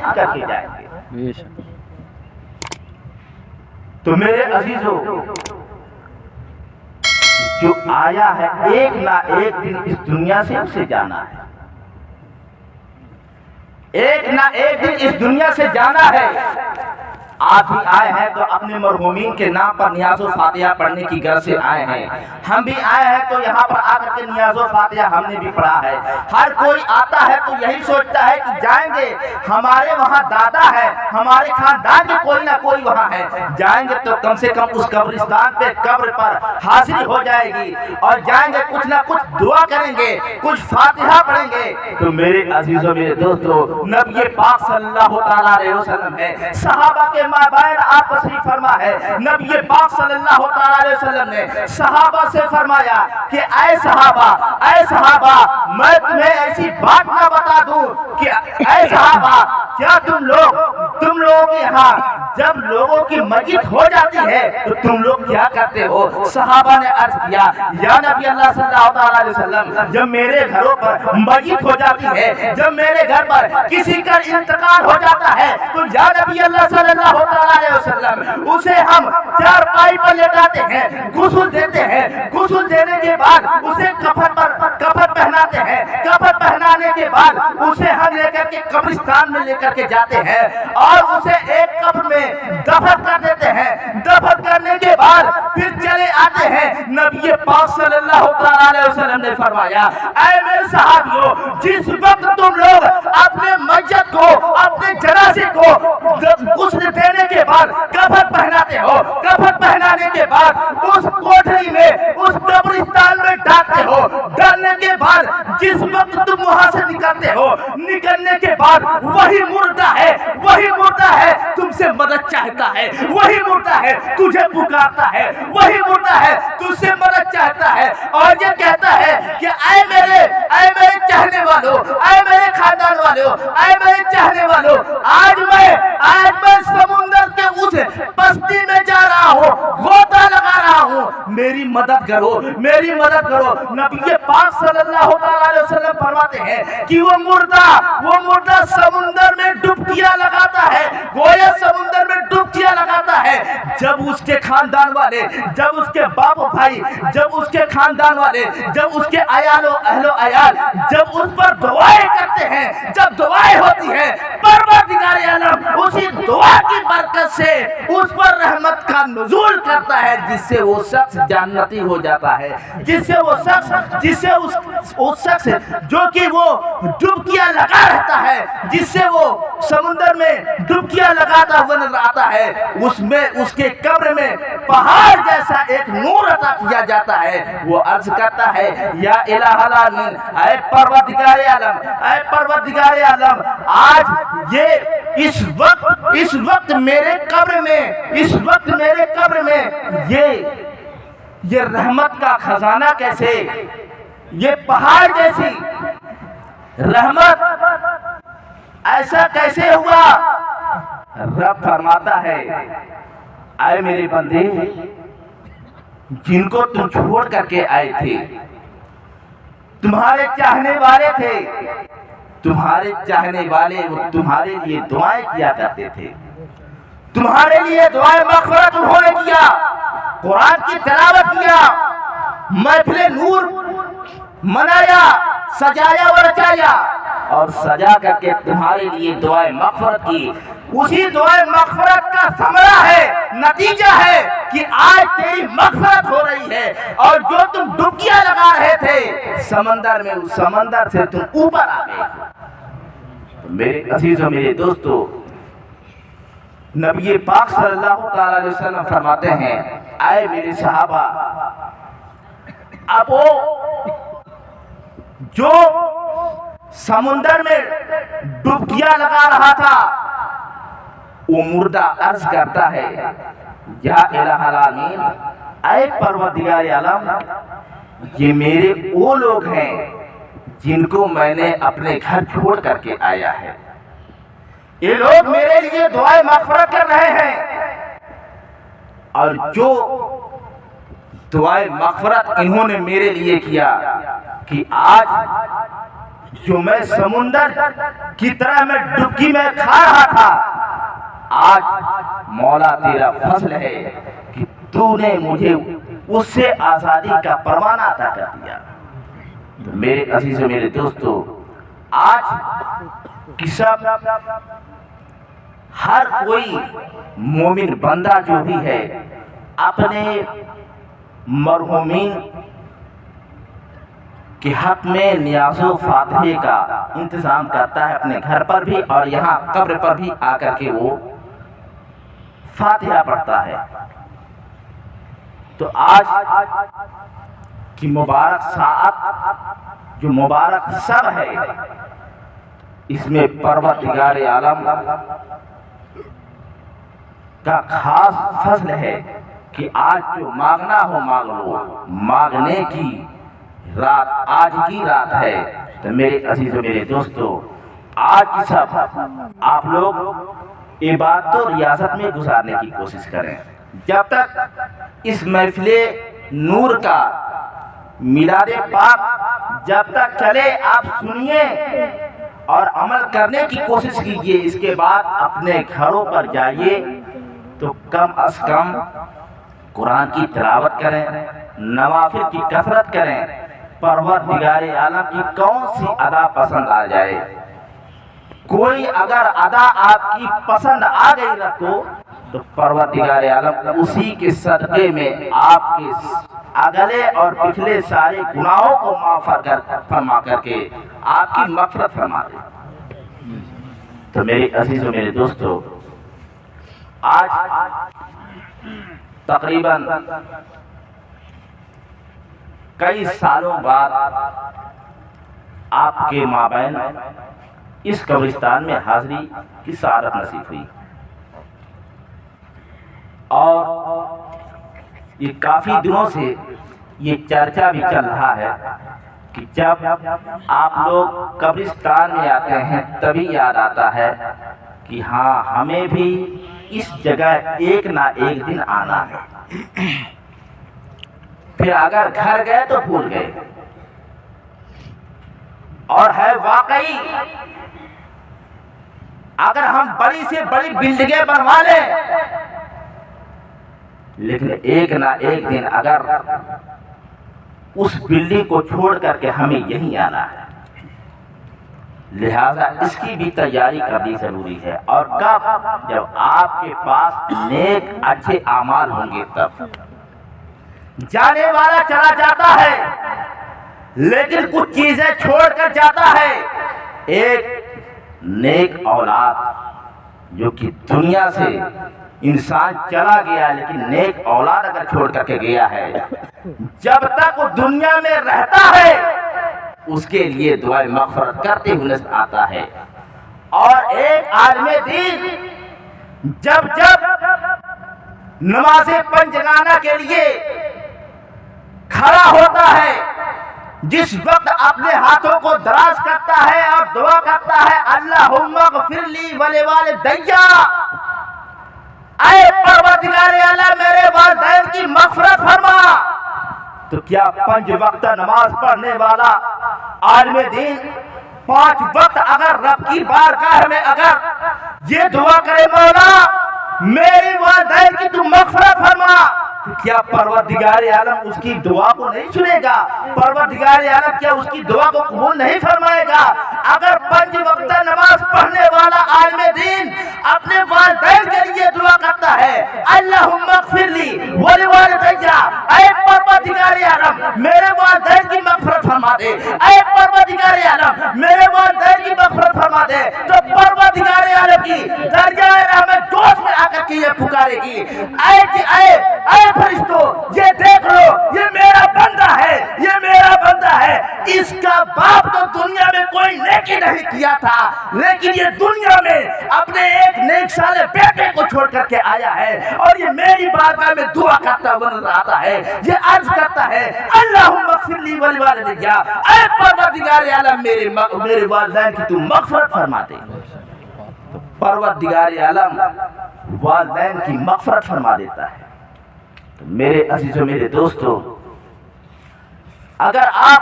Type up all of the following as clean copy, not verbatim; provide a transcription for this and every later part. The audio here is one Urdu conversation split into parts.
حاصل کر کے جائیں گے۔ تو میرے عزیزو، جو آیا ہے ایک نہ ایک دن اس دنیا سے اسے جانا ہے، ایک نہ ایک دن اس دنیا سے جانا ہے۔ آپ بھی آئے ہیں تو اپنے مرحومین کے نام پر نیاز و فاتحہ پڑھنے کی غرض سے آئے ہیں، ہم بھی آئے ہیں تو یہاں پر آ کر کے نیاز و فاتحہ ہم نے بھی پڑھا ہے۔ ہر کوئی آتا ہے تو یہی سوچتا ہے کہ جائیں گے، ہمارے وہاں دادا ہے، ہمارے خاندان کے کوئی نہ کوئی وہاں ہے، جائیں گے تو کم سے کم اس قبرستان پہ قبر پر حاضری ہو جائے گی، اور جائیں گے کچھ نہ کچھ دعا کریں گے، کچھ فاتحہ پڑھیں گے۔ تو میرے عزیزوں، میرے دوستو، نبی پاک صلی اللہ تعالیٰ علیہ وسلم ہے، صحابہ کے مابین آپ تشریف فرما ہے۔ نبی پاک صلی اللہ تعالیٰ علیہ وسلم نے صحابہ سے فرمایا کہ اے صحابہ، میں تمہیں ایسی بات نہ بتا دوں کہ اے صحابہ، کیا تم لوگوں کے یہاں جب لوگوں کی میت ہو جاتی ہے تو تم لوگ کیا کرتے ہو؟ صحابہ نے عرض کیا، یا نبی اللہ صلی اللہ تعالیٰ علیہ وسلم، جب میرے گھروں پر میت ہو جاتی ہے، جب میرے گھر پر کسی کا انتقال ہو جاتا ہے تو یا نبی اللہ صلی اللہ تعالیٰ علیہ وسلم، اسے ہم چارپائی پر لٹاتے ہیں، غسل دیتے ہیں، غسل دینے کے بعد اسے کفن پہناتے ہیں، کفن پہنانے کے بعد اسے ہم لے کر کے قبرستان میں لے کر کے جاتے ہیں اور اسے ایک قبر میں دفن کر دیتے ہیں۔ دفن کرنے کے بعد پھر چلے آتے ہیں۔ نبی پاک صلی اللہ تعالیٰ علیہ وسلم نے فرمایا، اے میرے صحابیوں، جس وقت تم لوگ اپنے میت کو، اپنے جنازے کو غسل دینے کے بعد کفن پہناتے ہو، کفن پہنانے کے بعد اس کوٹھری میں، اس قبرستان میں ڈالتے ہو، ڈالنے کے بعد جس وقت تم وہاں سے نکلتے ہو، نکلنے کے بعد وہی مردہ ہے تم سے مدد چاہتا ہے، وہی مردہ ہے تجھے پکارتا ہے، وہی مردہ ہے تجھ سے مدد چاہتا ہے، اور یہ کہتا ہے کہ اے میرے چاہنے والوں، اے میرے خاندان والوں، اے میرے چاہنے والوں، آج میں سمندر کے اس بستی میں جا رہا ہوں، غوطہ لگا رہا ہوں، میری مدد کرو، میری مدد کرو۔ نبی پاک صلی اللہ علیہ وسلم فرماتے ہیں کہ وہ مردہ سمندر میں ڈبکیاں لگاتا ہے، گویا سمندر میں ڈبکیاں لگاتا ہے۔ جب اس کے خاندان والے، جب اس کے باپ بھائی، جب اس کے خاندان والے، جب اس کے اہل و عیال جب اس پر دعائیں کرتے ہیں، جب دعائیں ہوتی ہیں، پروردگار عالم اسی دعا کی برکت سے اس پر رحمت کا نزول کرتا ہے، جس سے وہ شخص جنتی ہو جاتا ہے، جس سے اس شخص جو کہ وہ ڈبکیاں لگا رہتا ہے، جس سے وہ سمندر میں ڈبکیاں لگاتا ہوا نظر آتا ہے، اس کے قبر میں پہاڑ جیسا ایک نور عطا کیا جاتا ہے۔ وہ عرض کرتا ہے، یا الہ العالمین، اے پروردگار عالم، آج اس وقت میرے قبر میں یہ رحمت کا خزانہ کیسے، یہ پہاڑ جیسی رحمت ایسا کیسے ہوا؟ رب فرماتا ہے، اے میرے بندے، جن کو تم چھوڑ کر کے آئے تھے، تمہارے چاہنے والے تھے، تمہارے چاہنے والے وہ تمہارے لیے دعائیں کیا کرتے تھے، تمہارے لیے دعائیں مغفرت انہوں نے کیا، قرآن کی تلاوت کیا، محفل نور منایا، سجایا و رچایا، اور سجا کر کے تمہارے لیے دعائیں مغفرت کی۔ اسی دعائیں مغفرت کا ثمرہ ہے، نتیجہ ہے کہ آج تیری مغفرت ہو رہی ہے، اور جو تم ڈبکیاں لگا رہے تھے سمندر میں، اس سمندر سے تم اوپر آ گئے۔ میرے عزیزوں، میرے دوستو، نبی پاک صلی اللہ تعالیٰ علیہ وسلم فرماتے ہیں، اے میرے صحابہ، اب وہ جو سمندر میں ڈبکیاں لگا رہا تھا، وہ مردہ عرض کرتا ہے، یا الہ العالمین، اے پروردگار عالم، یہ میرے وہ لوگ ہیں جن کو میں نے اپنے گھر چھوڑ کر کے آیا ہے، یہ لوگ میرے لیے دعائیں مغفرت کر رہے ہیں، اور جو دعائیں مغفرت انہوں نے میرے لیے کیا کہ آج جو میں سمندر کی طرح میں ڈبکی میں کھا رہا تھا، آج مولا تیرا فضل ہے کہ تو نے مجھے اس سے آزادی کا پروانہ عطا کر دیا۔ تو میرے عزیز و میرے دوستو، آج کی سب ہر کوئی مومن بندہ جو بھی ہے اپنے مرحومین کے حق میں نیاز و فاتحے کا انتظام کرتا ہے، اپنے گھر پر بھی اور یہاں قبر پر بھی آ کر کے وہ فاتحہ پڑھتا ہے۔ تو آج کی مبارک ساعت جو مبارک سب ہے، اس میں پروردگار عالم کا خاص فضل ہے کہ آج جو مانگنا ہو مانگ لو، مانگنے کی رات آج کی رات ہے۔ تو میرے عزیز و میرے دوستو، آج کی سب آپ لوگ عبادت و ریاضت میں گزارنے کی کوشش کریں، جب تک اس محفل نور کا میلاد پاک جب تک چلے آپ سنیے اور عمل کرنے کی کوشش کیجیے۔ اس کے بعد اپنے گھروں پر جائیے تو کم از کم قرآن کی تلاوت کریں، نوافل کی کثرت کریں۔ پروردگار عالم کی کون سی ادا پسند آ جائے، کوئی اگر ادا آپ کی پسند آ گئی رکھو تو پروردگار عالم اسی کے صدقے میں آپ کے اگلے اور پچھلے سارے گناہوں کو معاف فرما کر کے آپ کی مغفرت فرما دے۔ تو میرے عزیز و میرے دوستو، آج تقریباً کئی سالوں بعد آپ کے مابین اس قبرستان میں حاضری کی سعادت نصیب ہوئی، اور یہ کافی دنوں سے یہ چرچا بھی چل رہا ہے کہ جب آپ لوگ قبرستان میں آتے ہیں تبھی یاد آتا ہے کہ ہاں ہمیں بھی اس جگہ ایک نہ ایک دن آنا ہے۔ پھر اگر گھر گئے تو بھول گئے، اور ہے واقعی اگر ہم بڑی سے بڑی بلڈنگیں بنوا لیں، لیکن ایک نہ ایک دن اگر اس بلڈنگ کو چھوڑ کر کے ہمیں یہیں آنا ہے، لہذا اس کی بھی تیاری کرنی ضروری ہے۔ اور کب؟ جب آپ کے پاس نیک اچھے اعمال ہوں گے تب۔ جانے والا چلا جاتا ہے لیکن کچھ چیزیں چھوڑ کر جاتا ہے۔ ایک نیک اولاد جو کہ دنیا سے انسان چلا گیا، لیکن نیک اولاد اگر چھوڑ کر کے گیا ہے، جب تک وہ دنیا میں رہتا ہے اس کے لیے دعائیں مغفرت کرتے ہوئے نظر آتا ہے۔ اور ایک عالم دین جب نماز پنجگانہ کے لیے کھڑا ہوتا ہے، جس وقت اپنے ہاتھوں کو دراز کرتا ہے اور دعا کرتا ہے، اللہم اغفر لی ولوالدی، اے پروردگار اعلیٰ میرے والدین کی مغفرت فرما، تو کیا 5 وقت نماز پڑھنے والا عالم دین 5 وقت اگر رب کی بارگاہ میں اگر یہ دعا کرے، مولا میری والدین کی تو مغفرت فرما، کیا پروردگار عالم اس کی دعا کو نہیں سنے گا؟ پروردگار عالم کیا اس کی دعا کو قبول نہیں فرمائے گا؟ اگر 5 وقت نماز پڑھنے والا عالم دین اپنے والدین کے لیے دعا کرتا ہے، اللہم اغفر لی ولوالدی، اے پروردگار عالم میرے والدین کی مغفرت فرما دے، اے پروردگار عالم میرے والدین کی مغفرت فرما دے، تو پروردگار عالم کی درجہ رحمت جوش میں آ کر کے یہ پکارے گی، اے فرشتو یہ دیکھ لو، یہ میرا بندہ ہے، یہ میرا بندہ ہے، اس کا باپ تو دنیا میں کوئی نیکی نہیں کیا تھا، لیکن یہ دنیا میں اپنے ایک نیک سالے بیٹے کو چھوڑ کر کے آیا ہے، اور یہ میری بارگاہ میں دعا کرتا ہوا نظر آتا ہے، یہ عرض کرتا ہے، اللہم اغفر لی ولوالدی، اے پروردگار عالم میرے والدین کی تو مغفرت فرما دے۔ تو پروردگار عالم والدین کی مغفرت فرما دیتا ہے۔ تو میرے عزیزو میرے دوستو، اگر آپ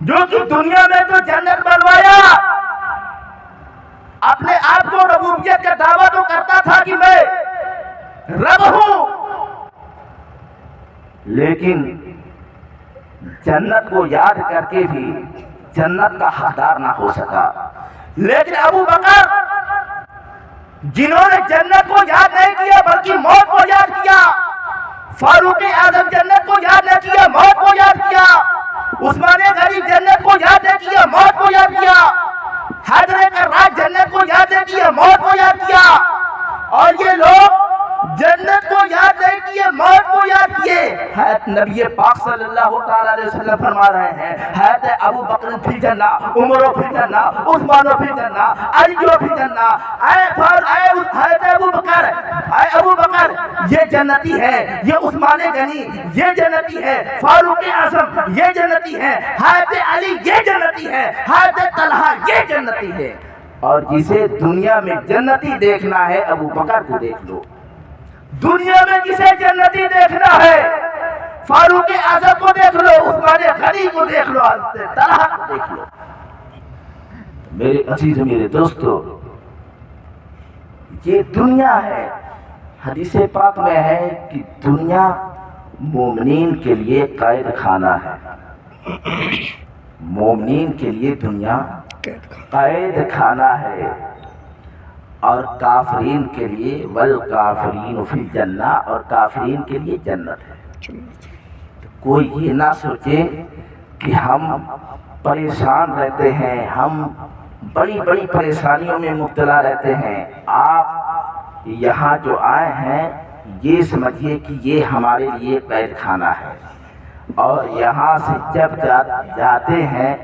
جو کہ دنیا میں تو جنت بنوایا، اپنے آپ کو ربوبیت کا دعویٰ تو کرتا تھا کہ میں رب ہوں، لیکن جنت کو یاد کر کے بھی جنت کا حقدار نہ ہو سکا۔ لیکن ابو بکر جنہوں نے جنت کو یاد نہیں کیا بلکہ موت کو یاد کیا، فاروق اعظم جنت کو یاد نہ کیا، موت کو یاد کیا، عثمان غنی جنت کو یاد نہ کیا، موت کو یاد کیا، حیدر کرار جنت کو یاد نہ کیا، موت کو یاد کیا، اور یہ لوگ جنت کو یاد نہیں کیے، موت کو یاد کیے۔ نبی پاک صلی اللہ تعالیٰ علیہ وسلم فرما رہے ہیں حضرت ابو بکر فی الجنہ، عمر فی الجنہ، عثمان فی الجنہ، علی فی الجنہ۔ حضرت ابو بکر یہ جنتی ہے، یہ عثمان غنی یہ جنتی ہے، فاروق اعظم یہ جنتی ہے، حضرت علی یہ جنتی ہے، حضرت طلحہ یہ جنتی ہے۔ اور جسے دنیا میں جنتی دیکھنا ہے ابو بکر کو دیکھ لو، دنیا میں جسے جنتی دیکھنا ہے فاروق اعظم کو دیکھ لو، عثمان غنی کو دیکھ لو، حضرت طلحہ کو دیکھ لو۔ میرے عزیز میرے دوستو، یہ دنیا ہے، حدیث پاک میں ہے کہ دنیا مومنین کے لیے قید خانہ ہے، مومنین کے لیے دنیا قید خانہ ہے، اور کافرین کے لیے والکافرین فی الجنہ، اور کافرین کے لیے جنت ہے۔ کوئی یہ نہ سوچے کہ ہم پریشان رہتے ہیں، ہم بڑی بڑی پریشانیوں میں مبتلا رہتے ہیں۔ آپ یہاں جو آئے ہیں یہ سمجھیے کہ یہ ہمارے لیے قید خانہ ہے، اور یہاں سے جب جاتے ہیں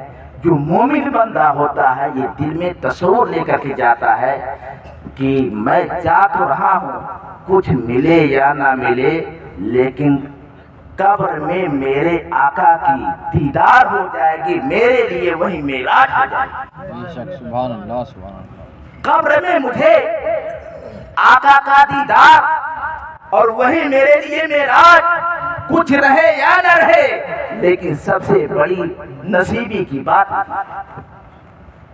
جو مومن بندہ ہوتا ہے یہ دل میں تصور لے کر کے جاتا ہے کہ میں جا تو رہا ہوں، کچھ ملے یا نہ ملے، لیکن قبر میں میرے آقا کی دیدار ہو جائے گی، میرے لیے وہی معراج ہو جائے گی۔ سبحان اللہ سبحان اللہ۔ قبر میں مجھے آقا کا دیدار اور وہی میرے لیے معراج، کچھ رہے یا نہ رہے، لیکن سب سے بڑی نصیبی کی بات،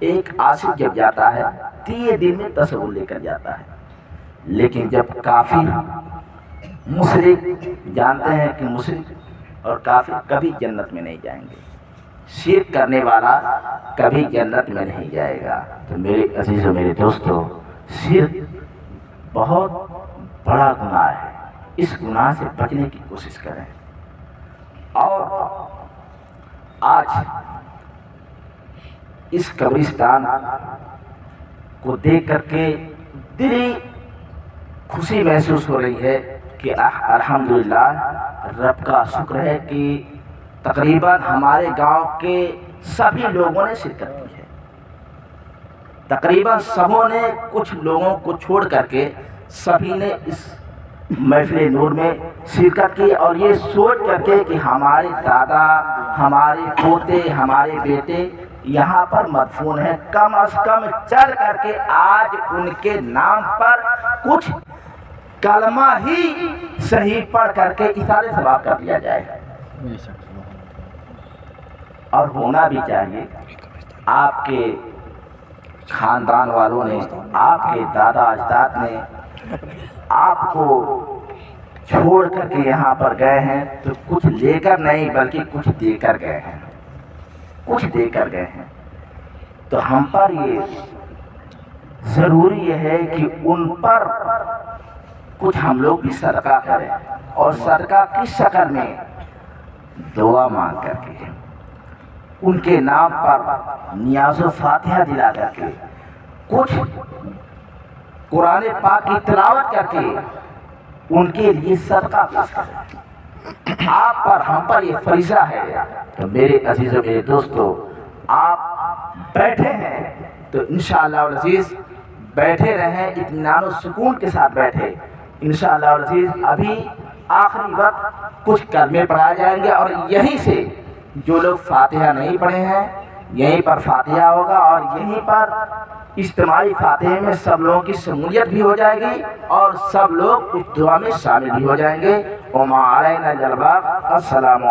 ایک عاشق جب جاتا ہے تو یہ دل میں تصور لے کر جاتا ہے، لیکن جب کافر مشرک، جانتے ہیں کہ مشرک اور کافر کبھی جنت میں نہیں جائیں گے، شرک کرنے والا کبھی جنت میں نہیں جائے گا۔ تو میرے عزیزو میرے دوستو، شرک بہت بڑا گناہ ہے، اس گناہ سے بچنے کی کوشش کریں۔ اور آج اس قبرستان کو دیکھ کر کے دلی خوشی محسوس ہو رہی ہے کہ الحمدللہ رب کا شکر ہے کہ تقریباً ہمارے گاؤں کے سبھی لوگوں نے شرکت کی ہے، تقریباً سبوں نے، کچھ لوگوں کو چھوڑ کر کے سبھی نے اس محفل نور میں شرکت کی، اور یہ سوچ کر کے کہ ہمارے دادا، ہمارے پوتے، ہمارے بیٹے یہاں پر مدفون ہیں، کم از کم چل کر کے آج ان کے نام پر کچھ کلمہ ہی صحیح پڑھ کر کے اثار ثواب کر دیا جائے، اور ہونا بھی چاہیے۔ آپ کے خاندان والوں نے، آپ کے دادا اجداد نے آپ کو چھوڑ کر کے یہاں پر گئے ہیں، تو کچھ لے کر نہیں بلکہ کچھ دے کر گئے ہیں، کچھ دے کر گئے ہیں۔ تو ہم پر یہ ضروری ہے کہ ان پر کچھ ہم لوگ بھی صدقہ کریں، اور صدقہ کس شکل میں؟ دعا مانگ کر کے، ان کے نام پر نیاز و فاتحہ دلا کر کے، کچھ قرآن پاک کی تلاوت کر کے ان کے لیے صدقہ پیش کریں۔ آپ پر، ہم پر یہ فریضہ ہے۔ تو میرے عزیز و میرے دوستو، آپ بیٹھے ہیں تو انشاءاللہ العزیز بیٹھے رہیں، اطمینان و سکون کے ساتھ بیٹھے۔ انشاءاللہ العزیز ابھی آخری وقت کچھ کلمے پڑھائے جائیں گے، اور یہیں سے جو لوگ فاتحہ نہیں پڑھے ہیں یہیں پر فاتحہ ہوگا، اور یہیں پر اجتماعی فاتحے میں سب لوگوں کی شمولیت بھی ہو جائے گی، اور سب لوگ اس دعا میں شامل بھی ہو جائیں گے۔ وما علینا الا البلاغ۔ السلام